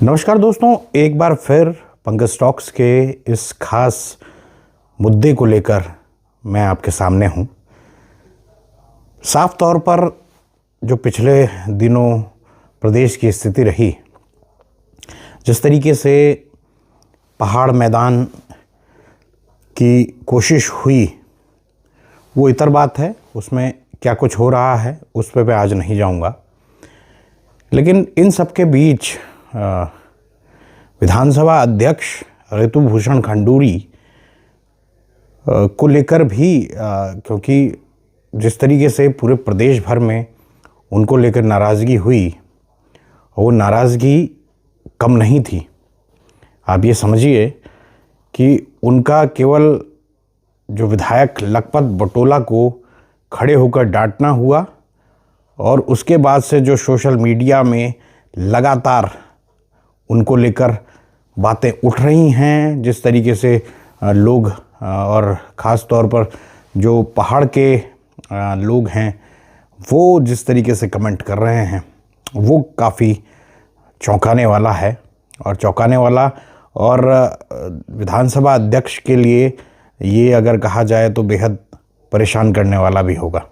नमस्कार दोस्तों, एक बार फिर पंकज टॉक्स के इस खास मुद्दे को लेकर मैं आपके सामने हूं। साफ तौर पर जो पिछले दिनों प्रदेश की स्थिति रही, जिस तरीके से पहाड़ मैदान की कोशिश हुई, वो इतर बात है। उसमें क्या कुछ हो रहा है उस पर मैं आज नहीं जाऊंगा। लेकिन इन सब के बीच विधानसभा अध्यक्ष ऋतुभूषण खंडूरी को लेकर भी क्योंकि जिस तरीके से पूरे प्रदेश भर में उनको लेकर नाराज़गी हुई, वो नाराज़गी कम नहीं थी। आप ये समझिए कि उनका केवल जो विधायक लखपत बटोला को खड़े होकर डांटना हुआ और उसके बाद से जो सोशल मीडिया में लगातार उनको लेकर बातें उठ रही हैं, जिस तरीके से लोग और ख़ास तौर पर जो पहाड़ के लोग हैं वो जिस तरीके से कमेंट कर रहे हैं, वो काफ़ी चौंकाने वाला है। और चौंकाने वाला और विधानसभा अध्यक्ष के लिए ये अगर कहा जाए तो बेहद परेशान करने वाला भी होगा,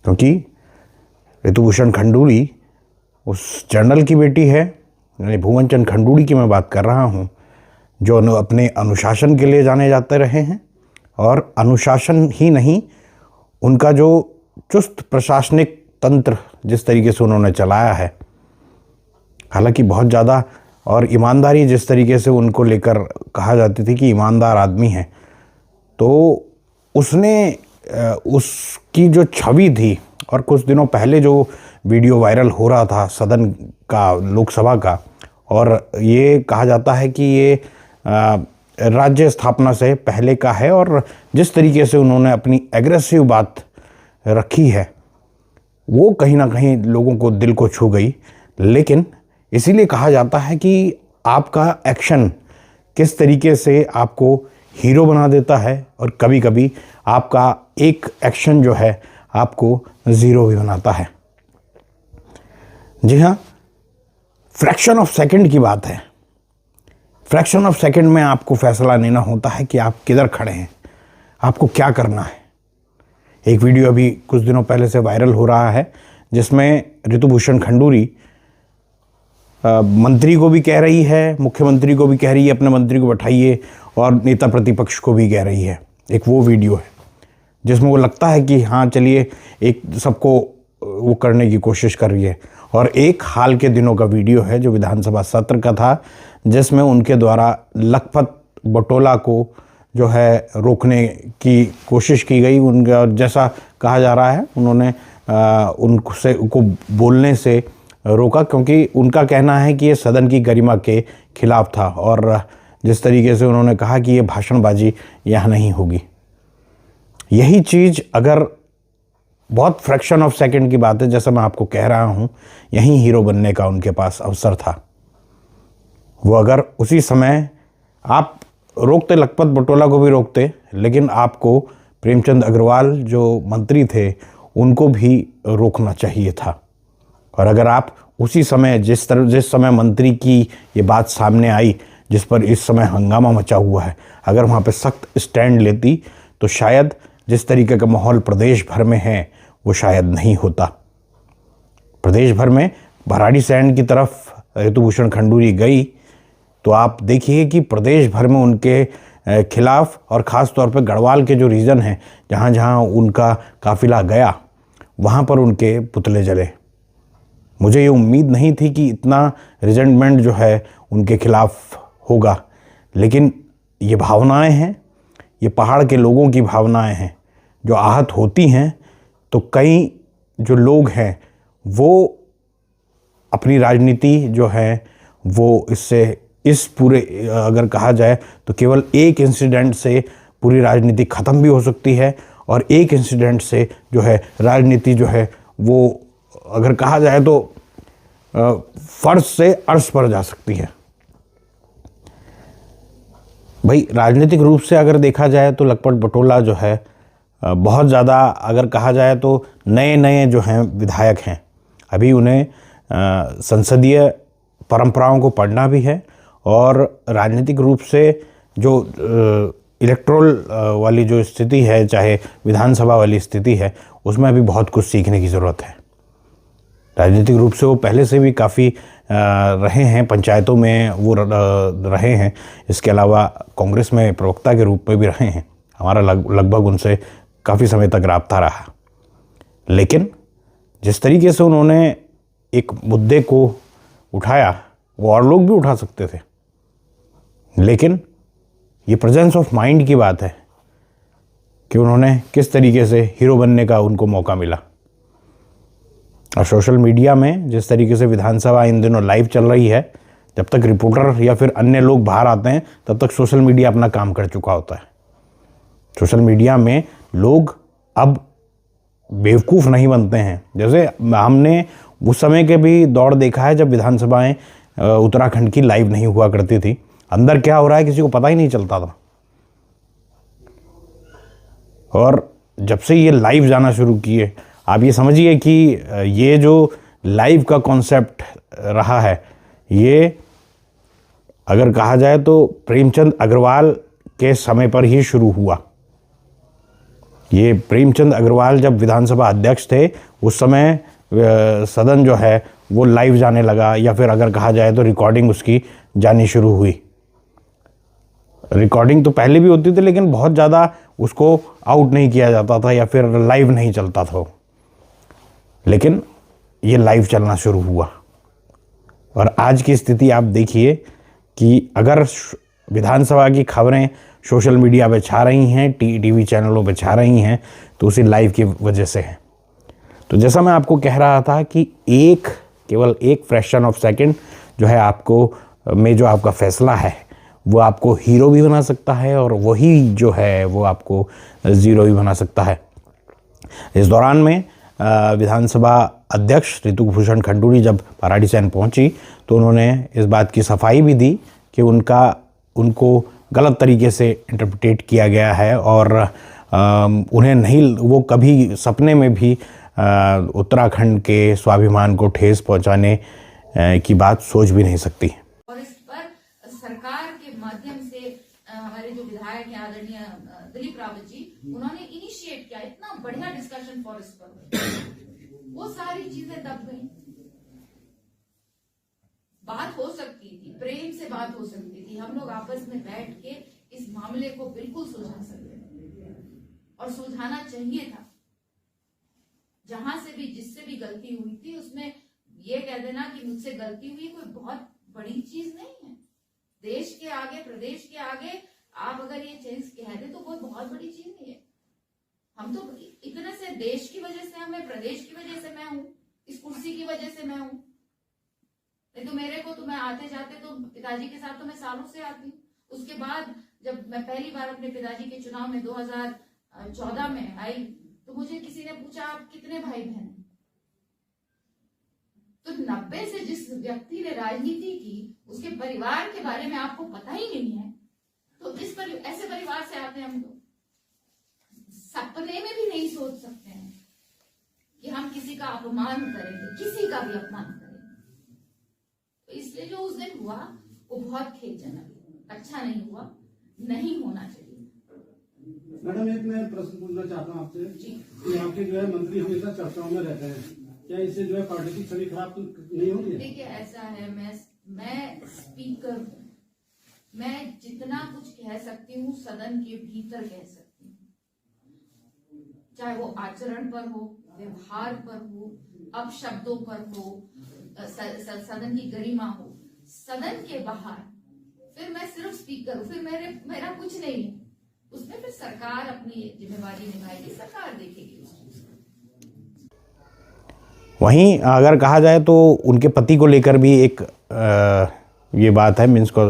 क्योंकि ऋतुभूषण खंडूरी उस जनरल की बेटी है, यानी भुवन चंद खंडूरी की मैं बात कर रहा हूँ, जो अपने अनुशासन के लिए जाने जाते रहे हैं। और अनुशासन ही नहीं, उनका जो चुस्त प्रशासनिक तंत्र जिस तरीके से उन्होंने चलाया है, हालांकि बहुत ज़्यादा, और ईमानदारी जिस तरीके से उनको लेकर कहा जाती थी कि ईमानदार आदमी है, तो उसने उसकी जो छवि थी, और कुछ दिनों पहले जो वीडियो वायरल हो रहा था सदन का, लोकसभा का, और ये कहा जाता है कि ये राज्य स्थापना से पहले का है, और जिस तरीके से उन्होंने अपनी एग्रेसिव बात रखी है वो कहीं ना कहीं लोगों को दिल को छू गई। लेकिन इसीलिए कहा जाता है कि आपका एक्शन किस तरीके से आपको हीरो बना देता है, और कभी कभी आपका एक एक्शन जो है आपको ज़ीरो भी बनाता है। जी हाँ, फ्रैक्शन ऑफ सेकंड की बात है। फ्रैक्शन ऑफ सेकंड में आपको फैसला लेना होता है कि आप किधर खड़े हैं, आपको क्या करना है। एक वीडियो अभी कुछ दिनों पहले से वायरल हो रहा है, जिसमें ऋतुभूषण खंडूरी मंत्री को भी कह रही है, मुख्यमंत्री को भी कह रही है अपने मंत्री को बैठाइए, और नेता प्रतिपक्ष को भी कह रही है। एक वो वीडियो है जिसमें वो लगता है कि हाँ चलिए, एक सबको वो करने की कोशिश कर रही है। और एक हाल के दिनों का वीडियो है जो विधानसभा सत्र का था, जिसमें उनके द्वारा लखपत बटोला को जो है रोकने की कोशिश की गई। उनका जैसा कहा जा रहा है, उन्होंने उनको बोलने से रोका, क्योंकि उनका कहना है कि ये सदन की गरिमा के खिलाफ था, और जिस तरीके से उन्होंने कहा कि ये भाषणबाजी यहाँ नहीं होगी। यही चीज़ अगर बहुत फ्रैक्शन ऑफ सेकंड की बात है, जैसा मैं आपको कह रहा हूँ, यहीं हीरो बनने का उनके पास अवसर था। वो अगर उसी समय आप रोकते, लखपत बटोला को भी रोकते, लेकिन आपको प्रेमचंद अग्रवाल जो मंत्री थे उनको भी रोकना चाहिए था। और अगर आप उसी समय जिस समय मंत्री की ये बात सामने आई, जिस पर इस समय हंगामा मचा हुआ है, अगर वहाँ पे सख्त स्टैंड लेती तो शायद जिस तरीके का माहौल प्रदेश भर में है वो शायद नहीं होता। प्रदेश भर में भराड़ीसैंण की तरफ ऋतुभूषण खंडूरी गई तो आप देखिए कि प्रदेश भर में उनके खिलाफ, और ख़ास तौर पे गढ़वाल के जो रीजन हैं, जहाँ जहाँ उनका काफ़िला गया, वहाँ पर उनके पुतले जले। मुझे ये उम्मीद नहीं थी कि इतना रिजेंटमेंट जो है उनके खिलाफ होगा, लेकिन ये भावनाएं हैं, ये पहाड़ के लोगों की भावनाएं हैं जो आहत होती हैं। तो कई जो लोग हैं वो अपनी राजनीति जो है वो इस पूरे, अगर कहा जाए तो केवल एक इंसिडेंट से पूरी राजनीति ख़त्म भी हो सकती है, और एक इंसिडेंट से जो है राजनीति जो है वो, अगर कहा जाए तो फर्श से अर्श पर जा सकती है। भाई, राजनीतिक रूप से अगर देखा जाए तो लखपत बटोला जो है बहुत ज़्यादा, अगर कहा जाए तो नए नए जो हैं विधायक हैं, अभी उन्हें संसदीय परंपराओं को पढ़ना भी है और राजनीतिक रूप से जो इलेक्ट्रोल वाली जो स्थिति है, चाहे विधानसभा वाली स्थिति है, उसमें अभी बहुत कुछ सीखने की ज़रूरत है। राजनीतिक रूप से वो पहले से भी काफ़ी रहे हैं, पंचायतों में वो रहे हैं, इसके अलावा कांग्रेस में प्रवक्ता के रूप में भी रहे हैं। हमारा लगभग उनसे काफ़ी समय तक राब्ता रहा। लेकिन जिस तरीके से उन्होंने एक मुद्दे को उठाया, वो और लोग भी उठा सकते थे, लेकिन ये प्रेजेंस ऑफ माइंड की बात है कि उन्होंने किस तरीके से हीरो बनने का उनको मौका मिला। और सोशल मीडिया में जिस तरीके से विधानसभा इन दिनों लाइव चल रही है, जब तक रिपोर्टर या फिर अन्य लोग बाहर आते हैं तब तक सोशल मीडिया अपना काम कर चुका होता है। सोशल मीडिया में लोग अब बेवकूफ़ नहीं बनते हैं। जैसे हमने उस समय के भी दौर देखा है जब विधानसभाएं उत्तराखंड की लाइव नहीं हुआ करती थी। अंदर क्या हो रहा है किसी को पता ही नहीं चलता था। और जब से ये लाइव जाना शुरू किए, आप ये समझिए कि ये जो लाइव का कॉन्सेप्ट रहा है, ये अगर कहा जाए तो प्रेमचंद अग्रवाल के समय पर ही शुरू हुआ। ये प्रेमचंद अग्रवाल जब विधानसभा अध्यक्ष थे, उस समय सदन जो है वो लाइव जाने लगा, या फिर अगर कहा जाए तो रिकॉर्डिंग उसकी जानी शुरू हुई। रिकॉर्डिंग तो पहले भी होती थी, लेकिन बहुत ज़्यादा उसको आउट नहीं किया जाता था या फिर लाइव नहीं चलता था। लेकिन ये लाइव चलना शुरू हुआ। और आज की स्थिति आप देखिए कि अगर विधानसभा की खबरें सोशल मीडिया पे छा रही हैं, टीवी चैनलों पे छा रही हैं, तो उसी लाइव की वजह से है। तो जैसा मैं आपको कह रहा था कि केवल एक फ्रैक्शन ऑफ सेकंड जो है आपको में जो आपका फैसला है, वो आपको हीरो भी बना सकता है और वही जो है वो आपको ज़ीरो भी बना सकता है। इस दौरान में विधानसभा अध्यक्ष ऋतुभूषण खंडूड़ी जब भराड़ीसैंण पहुंची तो उन्होंने इस बात की सफाई भी दी कि उनको गलत तरीके से इंटरप्रेट किया गया है और उन्हें नहीं, वो कभी सपने में भी उत्तराखंड के स्वाभिमान को ठेस पहुंचाने की बात सोच भी नहीं सकती। और इस पर सरकार के माध्यम से हमारे जो विधायक हैं आदरणीय दिलीप रावत जी, उन्होंने इनिशिएट किया, इतना बढ़िया डिस्कशन फॉर इस पर, वो सारी चीजें दब गई। बात हो सकती थी, प्रेम से बात हो सकती थी, हम लोग आपस में बैठ के इस मामले को बिल्कुल सुलझा सकते थे और सुलझाना चाहिए था। जहां से भी जिससे भी गलती हुई थी उसमें ये कह देना कि मुझसे गलती हुई कोई बहुत बड़ी चीज नहीं है। देश के आगे, प्रदेश के आगे आप अगर ये चीज कह दे तो कोई बहुत बड़ी चीज नहीं है। हम तो इतने से देश की वजह से, हमें प्रदेश की वजह से मैं हूं, इस कुर्सी की वजह से मैं हूं। नहीं तो मेरे को तो मैं आते जाते तो पिताजी के साथ तो मैं सालों से आती हूँ। उसके बाद जब मैं पहली बार अपने पिताजी के चुनाव में 2014 में आई तो मुझे किसी ने पूछा आप कितने भाई बहन हैं? तो 90 से जिस व्यक्ति ने राजनीति की उसके परिवार के बारे में आपको पता ही नहीं है, तो ऐसे परिवार से आते हैं हम लोग, सपने में भी नहीं सोच सकते हैं कि हम किसी का अपमान करेंगे, किसी का भी अपमान करेंगे। तो इसलिए जो उस दिन हुआ वो बहुत खेदजनक, अच्छा नहीं हुआ, नहीं होना चाहिए। मैडम, एक मैं प्रश्न पूछना चाहता हूँ आपसे कि आपके जो है मंत्री हमेशा चर्चाओं में रहते हैं, क्या इससे जो है पार्टी की छवि खराब तो नहीं होगी? देखिए ऐसा है, मैं स्पीकर हूँ, मैं जितना कुछ कह सकती हूँ सदन के भीतर कह सकती हूँ, चाहे वो आचरण पर हो, व्यवहार पर हो, अपशब्दों पर हो, सदन की गरिमा हो। सदन के बाहर फिर मैं सिर्फ स्पीकर हूँ, फिर मेरा कुछ नहीं है। उसमें फिर सरकार अपनी जिम्मेवारी निभाएगी, सरकार देखेगी उस चीज को। वहीं अगर कहा जाए तो उनके पति को लेकर भी एक ये बात है, मीन्स को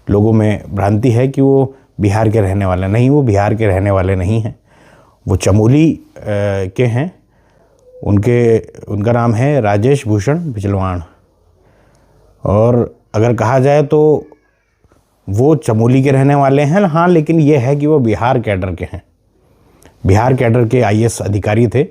लोगों में भ्रांति है कि वो बिहार के रहने वाले नहीं। वो बिहार के रहने वाले नहीं हैं, वो चमोली के हैं। उनका नाम है राजेश भूषण बिजलवाण। और अगर कहा जाए तो वो चमोली के रहने वाले हैं, हाँ, लेकिन ये है कि वो बिहार कैडर के हैं। बिहार कैडर के आईएएस अधिकारी थे।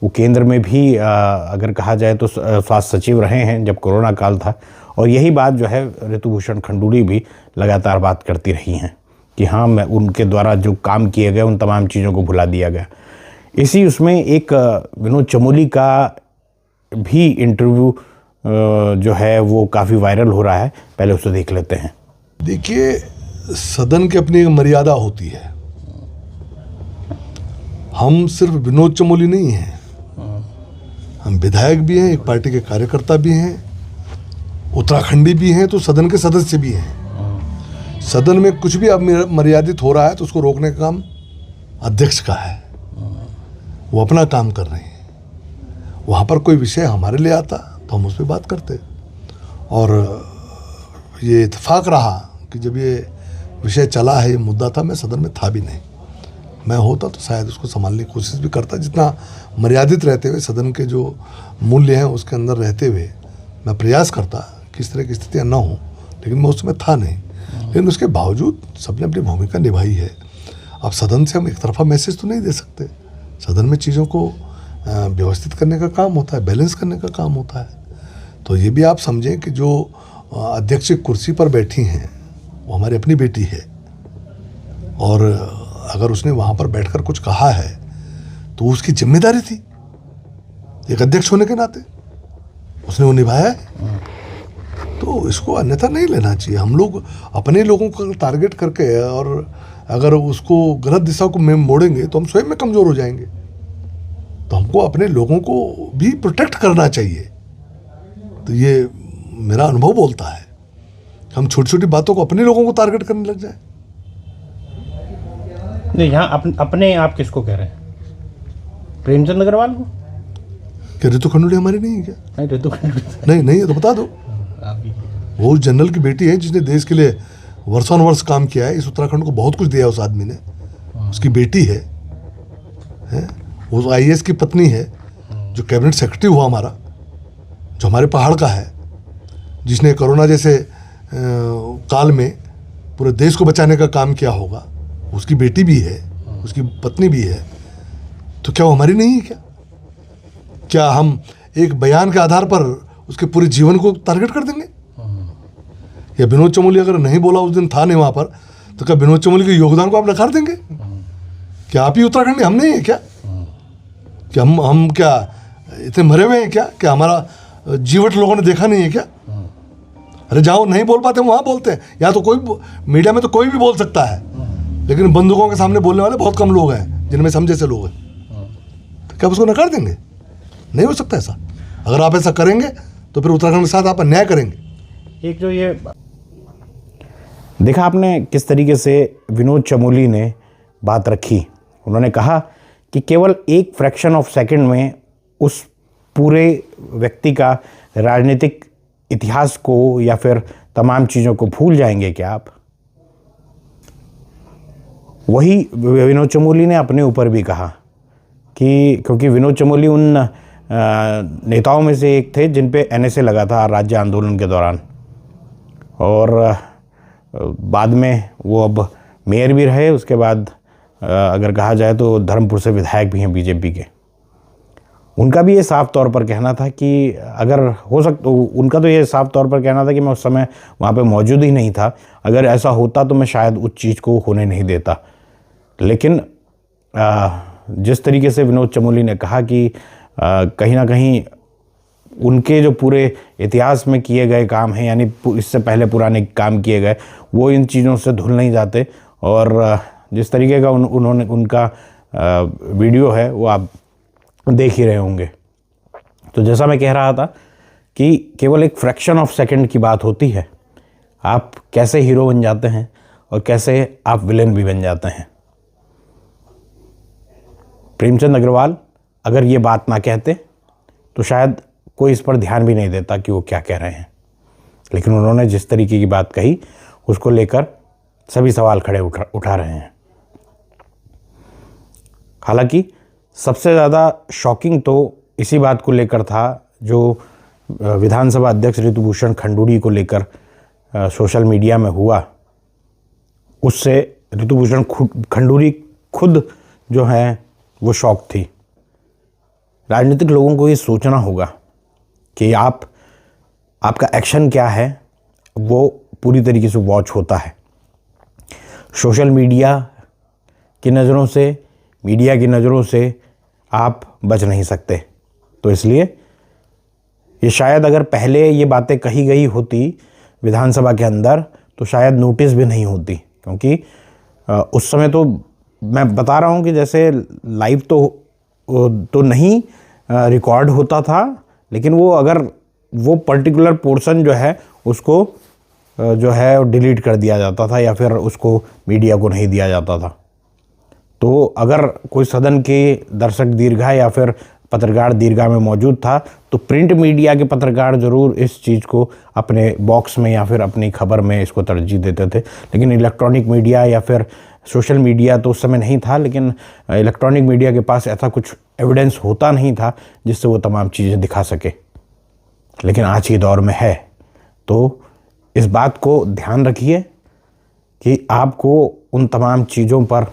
वो केंद्र में भी अगर कहा जाए तो स्वास्थ्य सचिव रहे हैं जब कोरोना काल था, और यही बात जो है ऋतुभूषण खंडूड़ी भी लगातार बात करती रही हैं कि हाँ, मैं उनके द्वारा जो काम किए गए उन तमाम चीज़ों को भुला दिया गया। इसी उसमें एक विनोद चमोली का भी इंटरव्यू जो है वो काफ़ी वायरल हो रहा है, पहले उसे देख लेते हैं। देखिए, सदन की अपनी एक मर्यादा होती है। हम सिर्फ विनोद चमोली नहीं हैं, हम विधायक भी हैं, एक पार्टी के कार्यकर्ता भी हैं, उत्तराखंडी भी हैं, तो सदन के सदस्य भी हैं। सदन में कुछ भी अब मर्यादित हो रहा है तो उसको रोकने का काम अध्यक्ष का है, वो अपना काम कर रहे हैं। वहाँ पर कोई विषय हमारे लिए आता तो हम उस पर बात करते, और ये इत्तेफाक रहा कि जब ये विषय चला है, ये मुद्दा था, मैं सदन में था भी नहीं। मैं होता तो शायद उसको संभालने की कोशिश भी करता, जितना मर्यादित रहते हुए सदन के जो मूल्य हैं उसके अंदर रहते हुए मैं प्रयास करता कि इस तरह की स्थितियाँ ना हो, लेकिन मैं उसमें था नहीं। लेकिन उसके बावजूद सबने अपनी भूमिका निभाई है। अब सदन से हम एक तरफा मैसेज तो नहीं दे सकते, सदन में चीज़ों को व्यवस्थित करने का काम होता है, बैलेंस करने का काम होता है। तो ये भी आप समझें कि जो अध्यक्ष की कुर्सी पर बैठी हैं वो हमारी अपनी बेटी है, और अगर उसने वहाँ पर बैठकर कुछ कहा है तो उसकी जिम्मेदारी थी एक अध्यक्ष होने के नाते, उसने वो निभाया है। तो इसको अन्यथा नहीं लेना चाहिए। हम लोग अपने लोगों को टारगेट करके और अगर उसको गलत दिशा को में मोड़ेंगे तो हम स्वयं में कमज़ोर हो जाएंगे। तो हमको अपने लोगों को भी प्रोटेक्ट करना चाहिए। तो ये मेरा अनुभव बोलता है, हम छोटी छोटी बातों को अपने लोगों को टारगेट करने लग जाए। नहीं, यहाँ अपने आप किसको कह रहे हैं? प्रेमचंद अग्रवाल को? क्या ऋतु खंडूड़ी हमारी नहीं है क्या? नहीं, ऋतु खंडूड़ी नहीं है तो बता दो। वो जनरल की बेटी है जिसने देश के लिए वर्षों वर्ष काम किया है। इस उत्तराखंड को बहुत कुछ दिया उस आदमी ने। उसकी बेटी है? वो IAS की पत्नी है, जो कैबिनेट सेक्रेटरी हुआ हमारा, जो हमारे पहाड़ का है, जिसने कोरोना जैसे काल में पूरे देश को बचाने का काम किया होगा। उसकी बेटी भी है, उसकी पत्नी भी है। तो क्या वो हमारी नहीं है क्या? क्या हम एक बयान के आधार पर उसके पूरे जीवन को टारगेट कर देंगे? या विनोद चमोली अगर नहीं बोला, उस दिन था नहीं वहाँ पर, तो क्या विनोद चमोली के योगदान को आप नकार देंगे? क्या आप ही उत्तराखंड हम नहीं है क्या? क्या हम क्या इतने मरे हुए हैं क्या? क्या हमारा जीवट लोगों ने देखा नहीं है क्या? अरे जाओ, नहीं बोल पाते वहाँ बोलते हैं। या तो कोई मीडिया में तो कोई भी बोल सकता है, लेकिन बंदूकों के सामने बोलने वाले बहुत कम लोग हैं, जिनमें समझे से लोग हैं। तो क्या उसको नकार देंगे? नहीं हो सकता ऐसा। अगर आप ऐसा करेंगे तो फिर उत्तराखंड के साथ आप अन्याय करेंगे। एक जो ये देखा आपने किस तरीके से विनोद चमोली ने बात रखी। उन्होंने कहा कि केवल एक फ्रैक्शन ऑफ सेकंड में उस पूरे व्यक्ति का राजनीतिक इतिहास को या फिर तमाम चीज़ों को भूल जाएंगे क्या आप? वही विनोद चमोली ने अपने ऊपर भी कहा कि क्योंकि विनोद चमोली उन नेताओं में से एक थे जिन पे NSA लगा था राज्य आंदोलन के दौरान, और बाद में वो अब मेयर भी रहे। उसके बाद अगर कहा जाए तो धर्मपुर से विधायक भी हैं बीजेपी के। उनका भी ये साफ तौर पर कहना था कि अगर हो सकता, उनका तो ये साफ तौर पर कहना था कि मैं उस समय वहाँ पे मौजूद ही नहीं था, अगर ऐसा होता तो मैं शायद उस चीज़ को होने नहीं देता। लेकिन जिस तरीके से विनोद चमोली ने कहा कि कहीं ना कहीं उनके जो पूरे इतिहास में किए गए काम हैं, यानी इससे पहले पुराने काम किए गए, वो इन चीज़ों से धुल नहीं जाते। और जिस तरीके का उन्होंने उनका वीडियो है वो आप देख ही रहे होंगे। तो जैसा मैं कह रहा था कि केवल एक फ्रैक्शन ऑफ सेकंड की बात होती है, आप कैसे हीरो बन जाते हैं और कैसे आप विलेन भी बन जाते हैं। प्रेमचंद अग्रवाल अगर ये बात ना कहते तो शायद कोई इस पर ध्यान भी नहीं देता कि वो क्या कह रहे हैं, लेकिन उन्होंने जिस तरीके की बात कही उसको लेकर सभी सवाल खड़े उठा रहे हैं। हालांकि सबसे ज़्यादा शॉकिंग तो इसी बात को लेकर था जो विधानसभा अध्यक्ष ऋतुभूषण खंडूड़ी को लेकर सोशल मीडिया में हुआ। उससे ऋतुभूषण खंडूड़ी खुद जो है वो शॉक थी। राजनीतिक लोगों को ये सोचना होगा कि आपका एक्शन क्या है, वो पूरी तरीके से वॉच होता है। सोशल मीडिया की नज़रों से, मीडिया की नज़रों से आप बच नहीं सकते। तो इसलिए ये शायद अगर पहले ये बातें कही गई होती विधानसभा के अंदर तो शायद नोटिस भी नहीं होती, क्योंकि उस समय तो मैं बता रहा हूँ कि जैसे लाइव तो नहीं रिकॉर्ड होता था, लेकिन वो अगर वो पर्टिकुलर पोर्शन जो है उसको जो है डिलीट कर दिया जाता था या फिर उसको मीडिया को नहीं दिया जाता था। तो अगर कोई सदन के दर्शक दीर्घा या फिर पत्रकार दीर्घा में मौजूद था तो प्रिंट मीडिया के पत्रकार ज़रूर इस चीज़ को अपने बॉक्स में या फिर अपनी खबर में इसको तरजीह देते थे। लेकिन इलेक्ट्रॉनिक मीडिया या फिर सोशल मीडिया तो उस समय नहीं था, लेकिन इलेक्ट्रॉनिक मीडिया के पास ऐसा कुछ एविडेंस होता नहीं था जिससे वो तमाम चीज़ें दिखा सके। लेकिन आज के दौर में है, तो इस बात को ध्यान रखिए कि आपको उन तमाम चीज़ों पर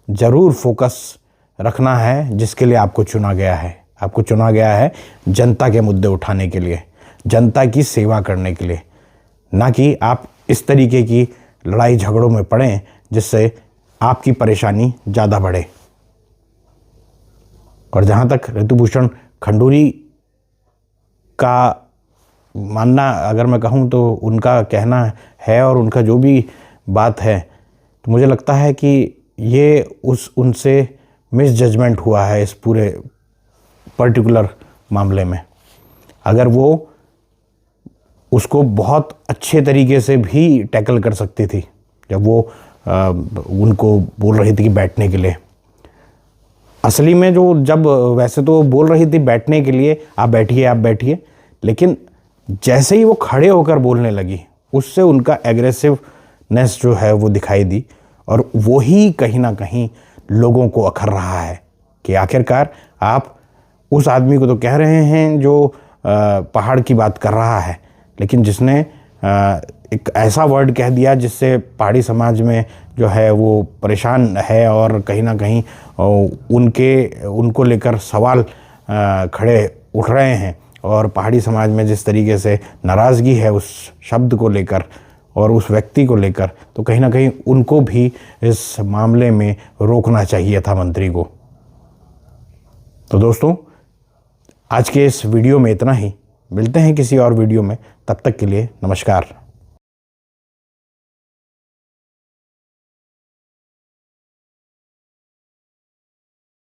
ज़रूर फोकस रखना है जिसके लिए आपको चुना गया है। आपको चुना गया है जनता के मुद्दे उठाने के लिए, जनता की सेवा करने के लिए, ना कि आप इस तरीके की लड़ाई झगड़ों में पड़ें जिससे आपकी परेशानी ज़्यादा बढ़े। और जहाँ तक ऋतुभूषण खंडूरी का मानना अगर मैं कहूँ तो उनका कहना है और उनका जो भी बात है, तो मुझे लगता है कि ये उनसे मिस जजमेंट हुआ है इस पूरे पर्टिकुलर मामले में। अगर वो उसको बहुत अच्छे तरीके से भी टैकल कर सकती थी जब वो उनको बोल रही थी कि बैठने के लिए। असली में जब वैसे तो बोल रही थी बैठने के लिए, आप बैठिए, लेकिन जैसे ही वो खड़े होकर बोलने लगी उससे उनका एग्रेसिवनेस जो है वो दिखाई दी, और वो ही कहीं ना कहीं लोगों को अखर रहा है कि आखिरकार आप उस आदमी को तो कह रहे हैं जो पहाड़ की बात कर रहा है, लेकिन जिसने एक ऐसा वर्ड कह दिया जिससे पहाड़ी समाज में जो है वो परेशान है और कहीं ना कहीं उनको लेकर सवाल खड़े उठ रहे हैं, और पहाड़ी समाज में जिस तरीके से नाराज़गी है उस शब्द को लेकर और उस व्यक्ति को लेकर, तो कहीं ना कहीं उनको भी इस मामले में रोकना चाहिए था मंत्री को। तो दोस्तों, आज के इस वीडियो में इतना ही। मिलते हैं किसी और वीडियो में, तब तक के लिए नमस्कार।